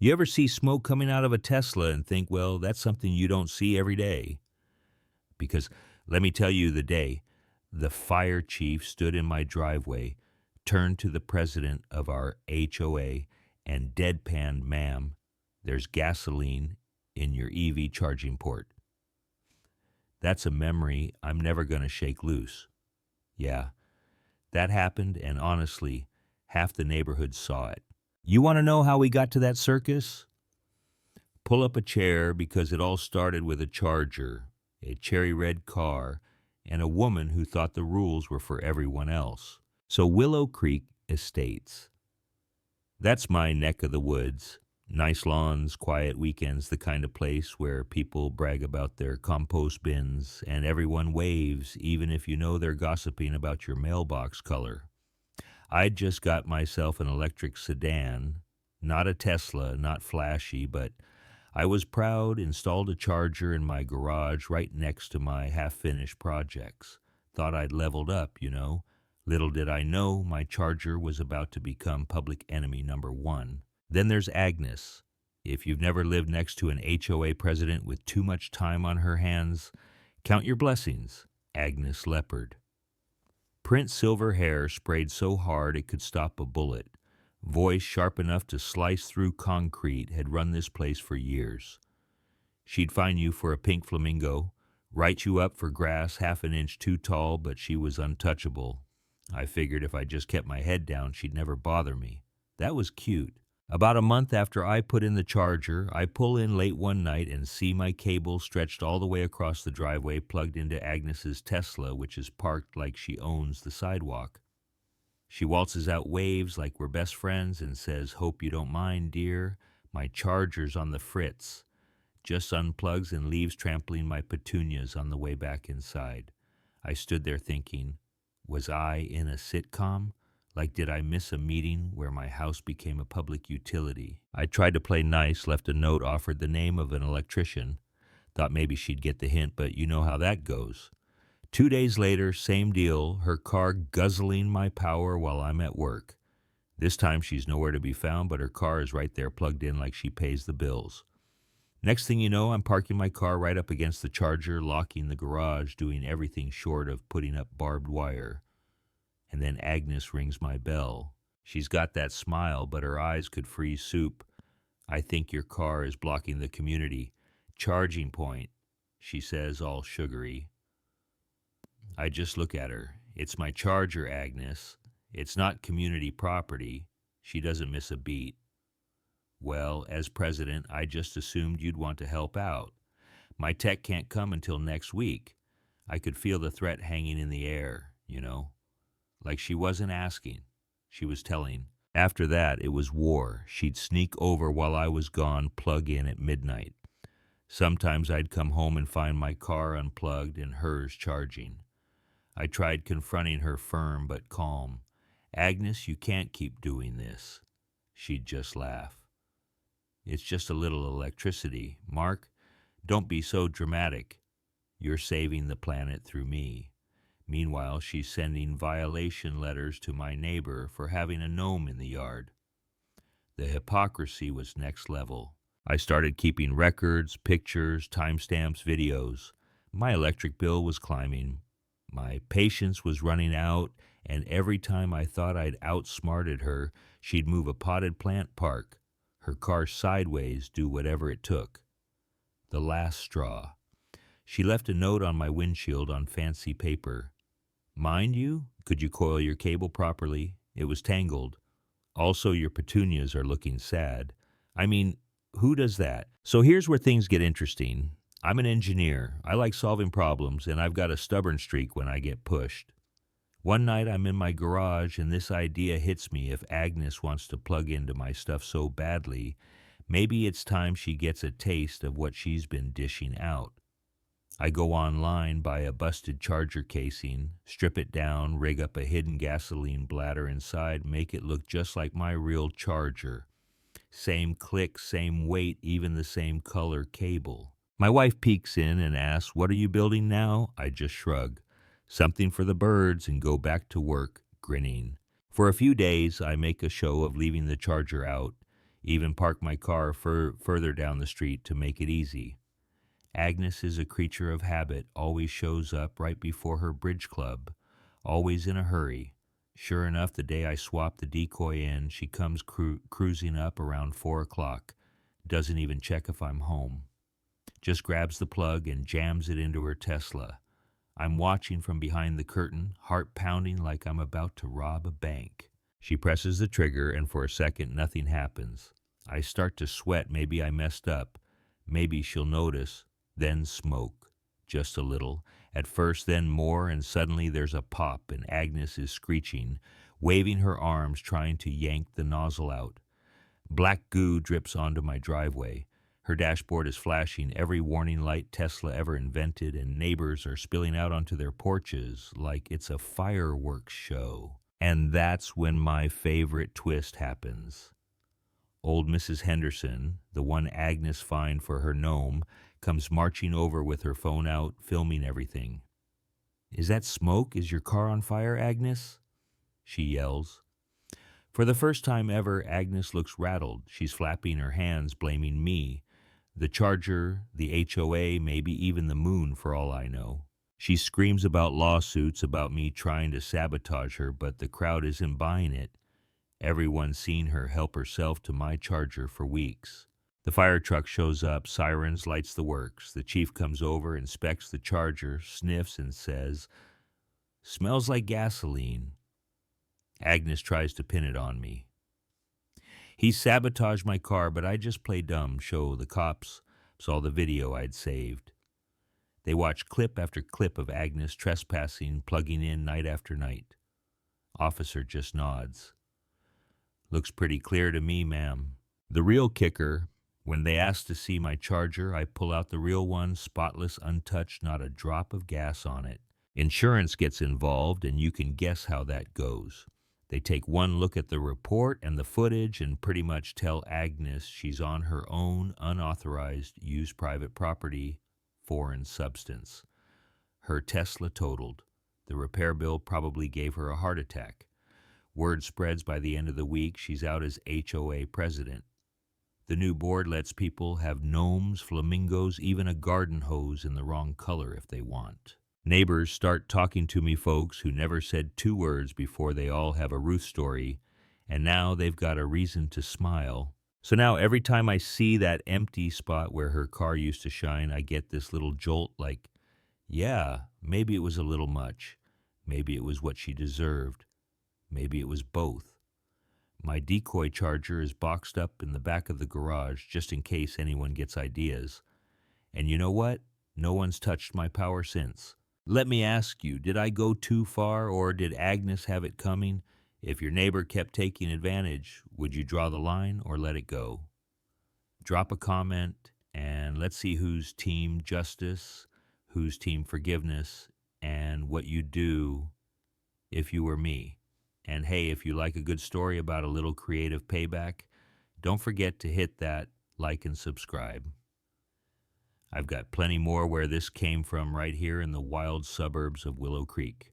You ever see smoke coming out of a Tesla and think, well, that's something you don't see every day? Because let me tell you the day the fire chief stood in my driveway, turned to the president of our HOA, and deadpanned, ma'am, there's gasoline in your EV charging port. That's a memory I'm never going to shake loose. Yeah, that happened, and honestly, half the neighborhood saw it. You want to know how we got to that circus? Pull up a chair because it all started with a Charger, a cherry red car, and a woman who thought the rules were for everyone else. So Willow Creek Estates. That's my neck of the woods. Nice lawns, quiet weekends, the kind of place where people brag about their compost bins and everyone waves even if you know they're gossiping about your mailbox color. I'd just got myself an electric sedan, not a Tesla, not flashy, but I was proud, installed a charger in my garage right next to my half-finished projects. Thought I'd leveled up, you know. Little did I know my charger was about to become public enemy number one. Then there's Agnes. If you've never lived next to an HOA president with too much time on her hands, count your blessings. Agnes Leopard. Print silver hair sprayed so hard it could stop a bullet. Voice sharp enough to slice through concrete, had run this place for years. She'd find you for a pink flamingo, write you up for grass half an inch too tall, but she was untouchable. I figured if I just kept my head down, she'd never bother me. That was cute. About a month after I put in the charger, I pull in late one night and see my cable stretched all the way across the driveway plugged into Agnes's Tesla, which is parked like she owns the sidewalk. She waltzes out, waves like we're best friends, and says, "Hope you don't mind, dear. My charger's on the fritz." Just unplugs and leaves trampling my petunias on the way back inside. I stood there thinking, was I in a sitcom? Like, did I miss a meeting where my house became a public utility? I tried to play nice, left a note, offered the name of an electrician. Thought maybe she'd get the hint, but you know how that goes. 2 days later, same deal, her car guzzling my power while I'm at work. This time she's nowhere to be found, but her car is right there plugged in like she pays the bills. Next thing you know, I'm parking my car right up against the charger, locking the garage, doing everything short of putting up barbed wire. And then Agnes rings my bell. She's got that smile, but her eyes could freeze soup. "I think your car is blocking the community charging point," she says, all sugary. I just look at her. "It's my charger, Agnes. It's not community property." She doesn't miss a beat. "Well, as president, I just assumed you'd want to help out. My tech can't come until next week." I could feel the threat hanging in the air, you know. Like she wasn't asking, she was telling. After that, it was war. She'd sneak over while I was gone, plug in at midnight. Sometimes I'd come home and find my car unplugged and hers charging. I tried confronting her firm but calm. "Agnes, you can't keep doing this." She'd just laugh. "It's just a little electricity. Mark, don't be so dramatic. You're saving the planet through me." Meanwhile, she's sending violation letters to my neighbor for having a gnome in the yard. The hypocrisy was next level. I started keeping records, pictures, timestamps, videos. My electric bill was climbing. My patience was running out, and every time I thought I'd outsmarted her, she'd move a potted plant park, her car sideways, do whatever it took. The last straw. She left a note on my windshield on fancy paper. "Mind you, could you coil your cable properly? It was tangled. Also, your petunias are looking sad." I mean, who does that? So here's where things get interesting. I'm an engineer. I like solving problems, and I've got a stubborn streak when I get pushed. One night I'm in my garage, and this idea hits me. If Agnes wants to plug into my stuff so badly, maybe it's time she gets a taste of what she's been dishing out. I go online, buy a busted charger casing, strip it down, rig up a hidden gasoline bladder inside, make it look just like my real charger. Same click, same weight, even the same color cable. My wife peeks in and asks, "What are you building now?" I just shrug. Something for the birds, and go back to work, grinning. For a few days, I make a show of leaving the charger out. Even park my car further down the street to make it easy. Agnes is a creature of habit, always shows up right before her bridge club, always in a hurry. Sure enough, the day I swap the decoy in, she comes cruising up around 4 o'clock, doesn't even check if I'm home. Just grabs the plug and jams it into her Tesla. I'm watching from behind the curtain, heart pounding like I'm about to rob a bank. She presses the trigger, and for a second, nothing happens. I start to sweat. Maybe I messed up. Maybe she'll notice. Then smoke. Just a little. At first, then more, and suddenly there's a pop, and Agnes is screeching, waving her arms, trying to yank the nozzle out. Black goo drips onto my driveway. Her dashboard is flashing every warning light Tesla ever invented, and neighbors are spilling out onto their porches like it's a fireworks show. And that's when my favorite twist happens. Old Mrs. Henderson, the one Agnes fined for her gnome, comes marching over with her phone out, filming everything. "Is that smoke? Is your car on fire, Agnes?" she yells. For the first time ever, Agnes looks rattled. She's flapping her hands, blaming me. The charger, the HOA, maybe even the moon for all I know. She screams about lawsuits, about me trying to sabotage her, but the crowd isn't buying it. Everyone's seen her help herself to my charger for weeks. The fire truck shows up, sirens, lights the works. The chief comes over, inspects the charger, sniffs and says, "Smells like gasoline." Agnes tries to pin it on me. He sabotaged my car, but I just play dumb, show the cops saw the video I'd saved. They watch clip after clip of Agnes trespassing, plugging in night after night. Officer just nods. "Looks pretty clear to me, ma'am." The real kicker, when they ask to see my charger, I pull out the real one, spotless, untouched, not a drop of gas on it. Insurance gets involved, and you can guess how that goes. They take one look at the report and the footage and pretty much tell Agnes she's on her own unauthorized use private property, foreign substance. Her Tesla totaled. The repair bill probably gave her a heart attack. Word spreads by the end of the week she's out as HOA president. The new board lets people have gnomes, flamingos, even a garden hose in the wrong color if they want. Neighbors start talking to me, folks who never said 2 words before. They all have a Ruth story, and now they've got a reason to smile. So now every time I see that empty spot where her car used to shine, I get this little jolt like, yeah, maybe it was a little much. Maybe it was what she deserved. Maybe it was both. My decoy charger is boxed up in the back of the garage just in case anyone gets ideas. And you know what? No one's touched my power since. Let me ask you, did I go too far, or did Agnes have it coming? If your neighbor kept taking advantage, would you draw the line or let it go? Drop a comment, and let's see who's team justice, who's team forgiveness, and what you'd do if you were me. And hey, if you like a good story about a little creative payback, don't forget to hit that like and subscribe. I've got plenty more where this came from right here in the wild suburbs of Willow Creek.